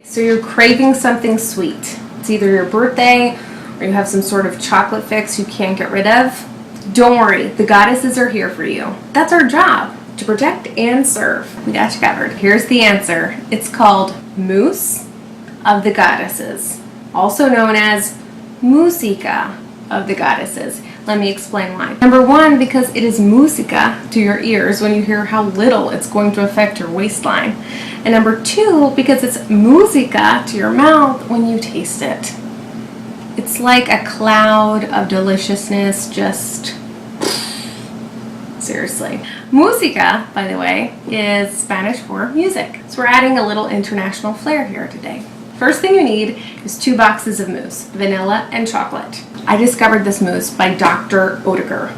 So you're craving something sweet. It's either your birthday or you have some sort of chocolate fix you can't get rid of. Don't worry, the goddesses are here for you. That's our job, to protect and serve. We got you covered. Here's the answer. It's called Mousse of the Goddesses, also known as Musica of the Goddesses. Let me explain why. Number one, because it is musica to your ears when you hear how little it's going to affect your waistline. And number two, because it's musica to your mouth when you taste it. It's like a cloud of deliciousness, just seriously. Musica, by the way, is Spanish for music. So we're adding a little international flair here today. First thing you need is 2 boxes of mousse, vanilla and chocolate. I discovered this mousse by Dr. Oetker.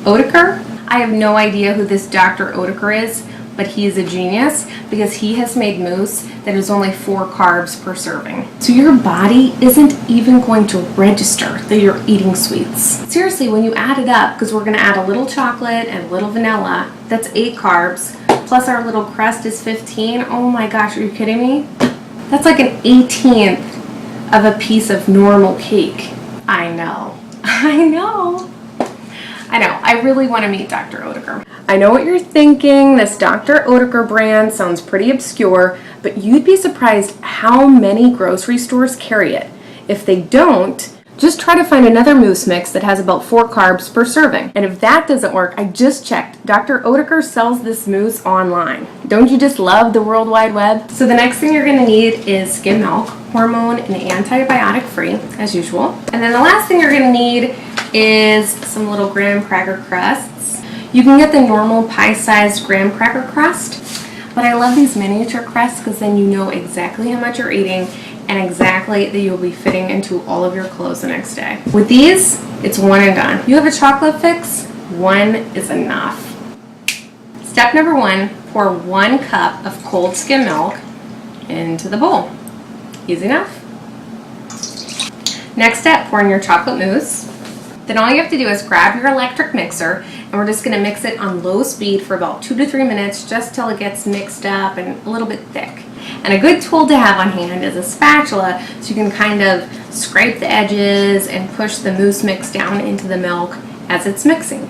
Oetker? I have no idea who this Dr. Oetker is, but he is a genius because he has made mousse that is only 4 carbs per serving. So your body isn't even going to register that you're eating sweets. Seriously, when you add it up, because we're gonna add a little chocolate and a little vanilla, that's 8 carbs, plus our little crust is 15. Oh my gosh, are you kidding me? That's like an 18th of a piece of normal cake. I know. I really want to meet Dr. Oetker. I know what you're thinking. This Dr. Oetker brand sounds pretty obscure, but you'd be surprised how many grocery stores carry it. If they don't, just try to find another mousse mix that has about 4 carbs per serving. And if that doesn't work, I just checked. Dr. Oetker sells this mousse online. Don't you just love the World Wide Web? So the next thing you're going to need is skim milk, hormone and antibiotic free, as usual. And then the last thing you're going to need is some little graham cracker crusts. You can get the normal pie-sized graham cracker crust, but I love these miniature crusts because then you know exactly how much you're eating and exactly that you'll be fitting into all of your clothes the next day. With these, it's one and done. You have a chocolate fix, one is enough. Step number 1, pour 1 cup of cold skim milk into the bowl. Easy enough. Next step, pour in your chocolate mousse. Then all you have to do is grab your electric mixer and we're just going to mix it on low speed for about 2 to 3 minutes just till it gets mixed up and a little bit thick. And a good tool to have on hand is a spatula so you can kind of scrape the edges and push the mousse mix down into the milk as it's mixing.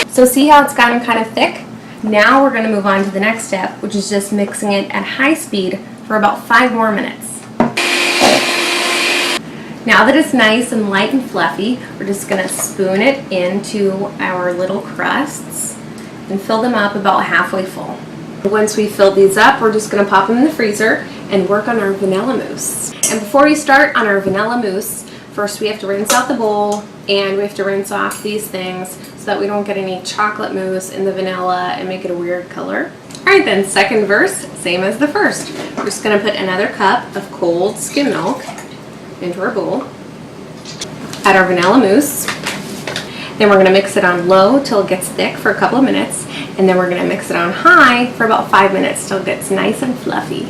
So see how it's gotten kind of thick? Now we're going to move on to the next step, which is just mixing it at high speed for about 5 more minutes. Now that it's nice and light and fluffy, we're just going to spoon it into our little crusts and fill them up about halfway full. Once we fill these up, we're just going to pop them in the freezer and work on our vanilla mousse. And before we start on our vanilla mousse, first we have to rinse out the bowl and we have to rinse off these things so that we don't get any chocolate mousse in the vanilla and make it a weird color. Alright then, second verse, same as the first. We're just going to put another cup of cold skim milk into our bowl. Add our vanilla mousse. Then we're going to mix it on low till it gets thick for a couple of minutes. And then we're going to mix it on high for about 5 minutes till it gets nice and fluffy.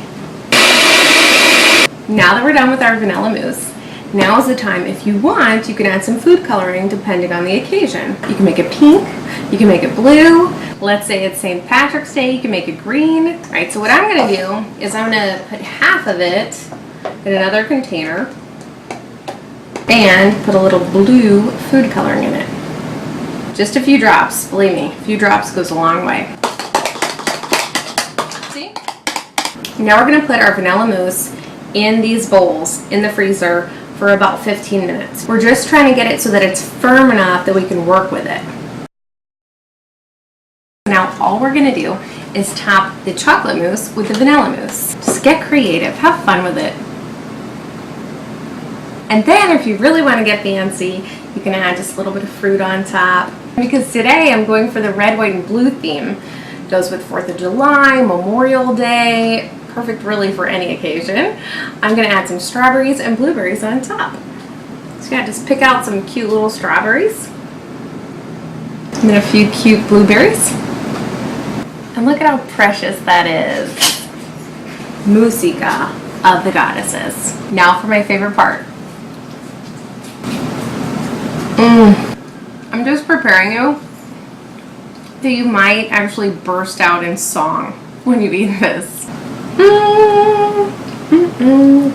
Now that we're done with our vanilla mousse, now is the time, if you want, you can add some food coloring depending on the occasion. You can make it pink, you can make it blue. Let's say it's St. Patrick's Day, you can make it green. Alright, so what I'm going to do is I'm going to put half of it in another container and put a little blue food coloring in it. Just a few drops, believe me, a few drops goes a long way. See? Now we're going to put our vanilla mousse in these bowls in the freezer for about 15 minutes. We're just trying to get it so that it's firm enough that we can work with it. Now all we're going to do is top the chocolate mousse with the vanilla mousse. Just get creative, have fun with it. And then if you really want to get fancy, you can add just a little bit of fruit on top. Because today I'm going for the red, white, and blue theme. It goes with 4th of July, Memorial Day, perfect really for any occasion. I'm going to add some strawberries and blueberries on top. So yeah, just pick out some cute little strawberries. And then a few cute blueberries. And look at how precious that is. Musica of the Goddesses. Now for my favorite part. I'm just preparing you that you might actually burst out in song when you eat this.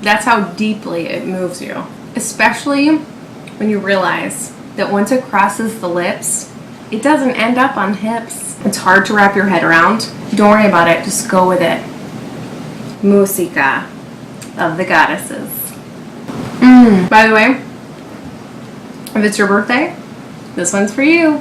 That's how deeply it moves you. Especially when you realize that once it crosses the lips, it doesn't end up on hips. It's hard to wrap your head around. Don't worry about it, just go with it. Musica of the goddesses. By the way, if it's your birthday, this one's for you.